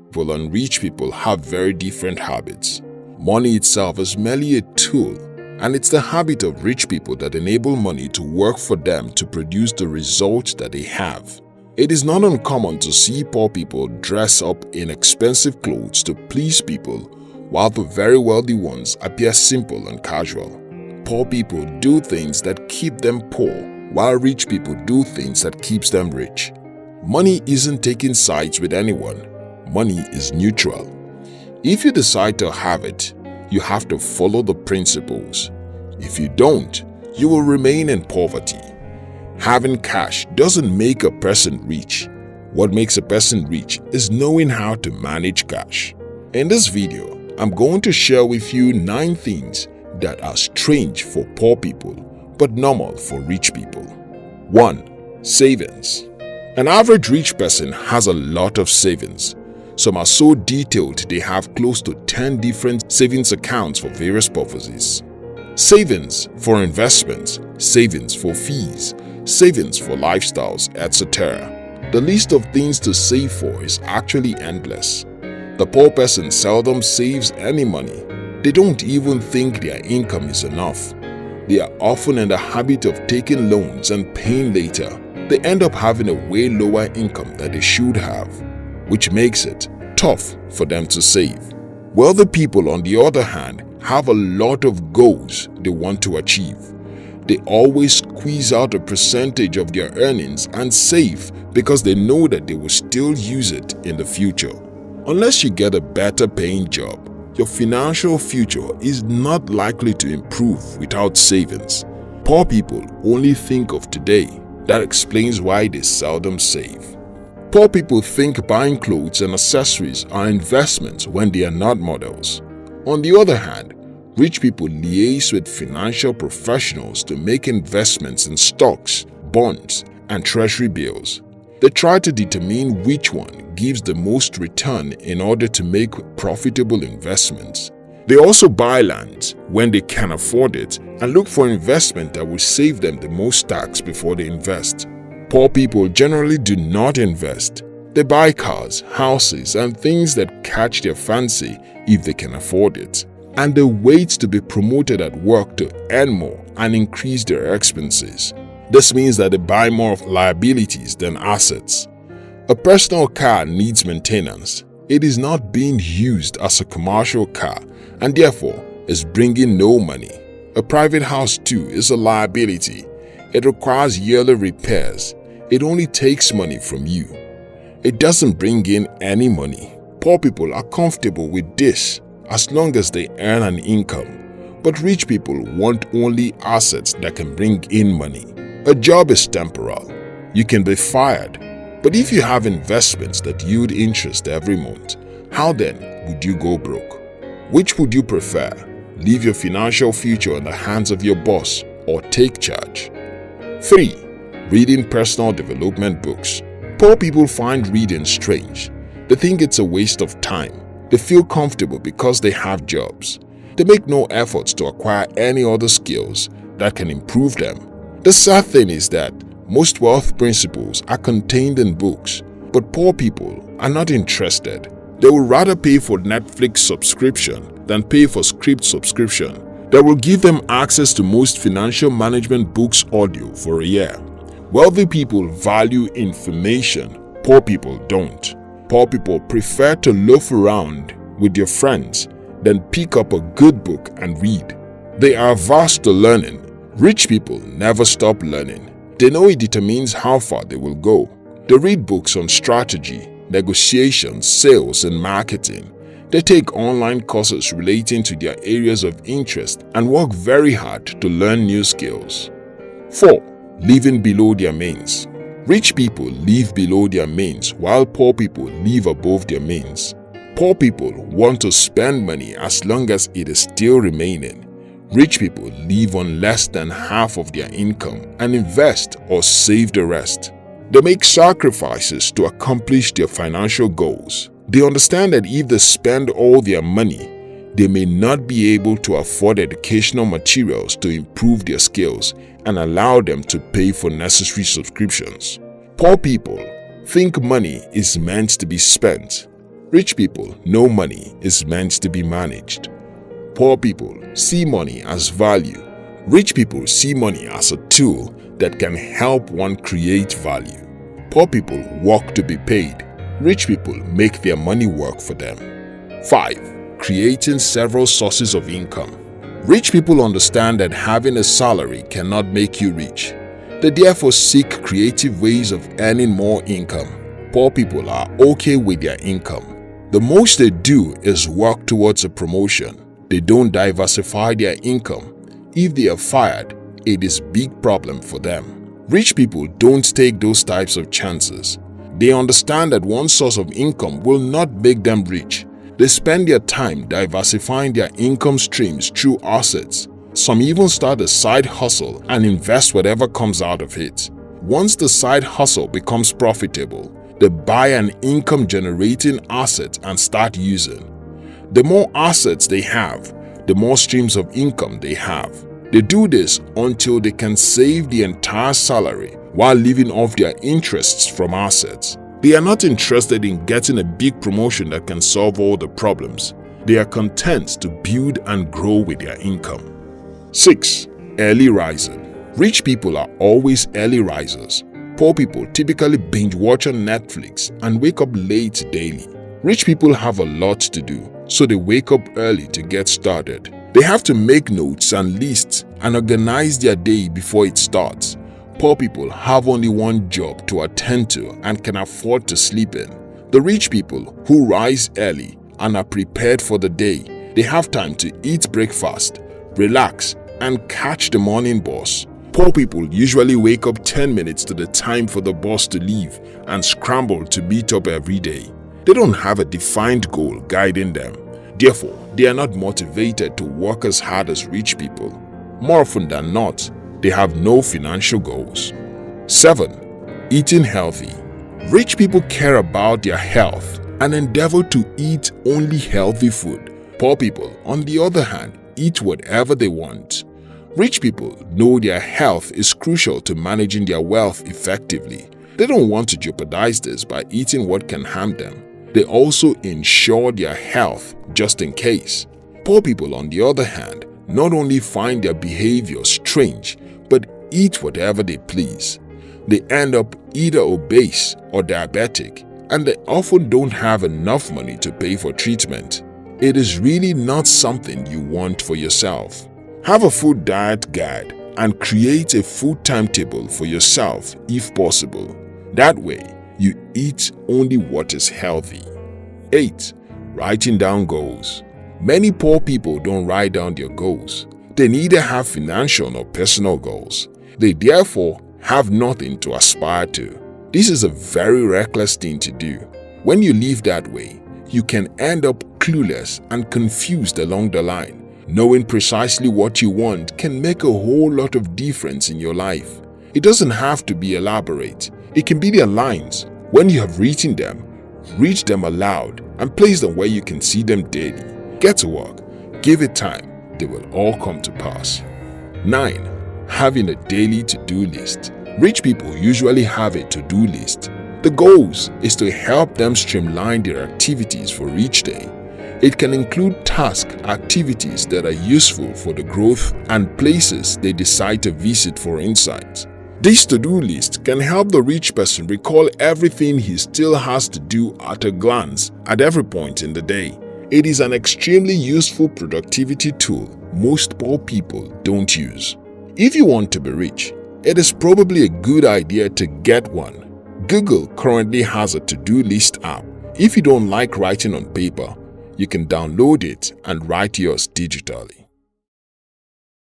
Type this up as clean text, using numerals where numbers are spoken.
people and rich people have very different habits. Money itself is merely a tool, and it's the habit of rich people that enable money to work for them to produce the results that they have. It is not uncommon to see poor people dress up in expensive clothes to please people, while the very wealthy ones appear simple and casual. Poor people do things that keep them poor, while rich people do things that keeps them rich. Money isn't taking sides with anyone. Money is neutral. If you decide to have it, you have to follow the principles. If you don't, you will remain in poverty. Having cash doesn't make a person rich. What makes a person rich is knowing how to manage cash. In this video, I'm going to share with you 9 things that are strange for poor people but normal for rich people. 1. Savings. An average rich person has a lot of savings. Some are so detailed they have close to 10 different savings accounts for various purposes. Savings for investments, savings for fees, savings for lifestyles, etc. The list of things to save for is actually endless. The poor person seldom saves any money. They don't even think their income is enough. They are often in the habit of taking loans and paying later. They end up having a way lower income than they should have, which makes it tough for them to save. Wealthy people, on the other hand, have a lot of goals they want to achieve. They always squeeze out a percentage of their earnings and save because they know that they will still use it in the future. Unless you get a better paying job, your financial future is not likely to improve without savings. Poor people only think of today. That explains why they seldom save. Poor people think buying clothes and accessories are investments when they are not models. On the other hand, rich people liaise with financial professionals to make investments in stocks, bonds, and treasury bills. They try to determine which one gives the most return in order to make profitable investments. They also buy land when they can afford it and look for investment that will save them the most tax before they invest. Poor people generally do not invest. They buy cars, houses, and things that catch their fancy if they can afford it. And they wait to be promoted at work to earn more and increase their expenses. This means that they buy more of liabilities than assets. A personal car needs maintenance. It is not being used as a commercial car and therefore is bringing no money. A private house too is a liability. It requires yearly repairs. It only takes money from you. It doesn't bring in any money. Poor people are comfortable with this as long as they earn an income. But rich people want only assets that can bring in money. A job is temporal. You can be fired. But if you have investments that yield interest every month, how then would you go broke? Which would you prefer? Leave your financial future in the hands of your boss or take charge? 3. Reading personal development books. Poor people find reading strange. They think it's a waste of time. They feel comfortable because they have jobs. They make no efforts to acquire any other skills that can improve them. The sad thing is that most wealth principles are contained in books, but poor people are not interested. They will rather pay for Netflix subscription than pay for script subscription that will give them access to most financial management books audio for a year. Wealthy people value information. Poor people don't. Poor people prefer to loaf around with their friends than pick up a good book and read. They are averse to learning. Rich people never stop learning. They know it determines how far they will go. They read books on strategy, negotiations, sales, and marketing. They take online courses relating to their areas of interest and work very hard to learn new skills. 4. Living below their means. Rich people live below their means while poor people live above their means. Poor people want to spend money as long as it is still remaining. Rich people live on less than half of their income and invest or save the rest. They make sacrifices to accomplish their financial goals. They understand that if they spend all their money, they may not be able to afford educational materials to improve their skills and allow them to pay for necessary subscriptions. Poor people think money is meant to be spent. Rich people know money is meant to be managed. Poor people see money as value. Rich people see money as a tool that can help one create value. Poor people work to be paid. Rich people make their money work for them. 5. Creating several sources of income. Rich people understand that having a salary cannot make you rich. They therefore seek creative ways of earning more income. Poor people are okay with their income. The most they do is work towards a promotion. They don't diversify their income. If they are fired, it is a big problem for them. Rich people don't take those types of chances. They understand that one source of income will not make them rich. They spend their time diversifying their income streams through assets. Some even start a side hustle and invest whatever comes out of it. Once the side hustle becomes profitable, they buy an income-generating asset and start using. The more assets they have, the more streams of income they have. They do this until they can save the entire salary while living off their interests from assets. They are not interested in getting a big promotion that can solve all the problems. They are content to build and grow with their income. 6. Early rising. Rich people are always early risers. Poor people typically binge watch on Netflix and wake up late daily. Rich people have a lot to do, so they wake up early to get started. They have to make notes and lists and organize their day before it starts. Poor people have only one job to attend to and can afford to sleep in. The rich people who rise early and are prepared for the day, they have time to eat breakfast, relax, and catch the morning bus. Poor people usually wake up 10 minutes to the time for the bus to leave and scramble to meet up every day. They don't have a defined goal guiding them. Therefore, they are not motivated to work as hard as rich people. More often than not, they have no financial goals. 7. Eating healthy. Rich people care about their health and endeavor to eat only healthy food. Poor people, on the other hand, eat whatever they want. Rich people know their health is crucial to managing their wealth effectively. They don't want to jeopardize this by eating what can harm them. They also ensure their health just in case. Poor people, on the other hand, not only find their behavior strange, but eat whatever they please. They end up either obese or diabetic, and they often don't have enough money to pay for treatment. It is really not something you want for yourself. Have a food diet guide and create a food timetable for yourself if possible. That way, you eat only what is healthy. 8. Writing down goals. Many poor people don't write down their goals. They neither have financial nor personal goals. They therefore have nothing to aspire to. This is a very reckless thing to do. When you live that way, you can end up clueless and confused along the line. Knowing precisely what you want can make a whole lot of difference in your life. It doesn't have to be elaborate. It can be their lines. When you have written them, read them aloud and place them where you can see them daily. Get to work. Give it time. They will all come to pass. 9. Having a daily to-do list. Rich people usually have a to-do list. The goals is to help them streamline their activities for each day. It can include task activities that are useful for the growth and places they decide to visit for insights. This to-do list can help the rich person recall everything he still has to do at a glance at every point in the day. It is an extremely useful productivity tool most poor people don't use. If you want to be rich, it is probably a good idea to get one. Google currently has a to-do list app. If you don't like writing on paper, you can download it and write yours digitally.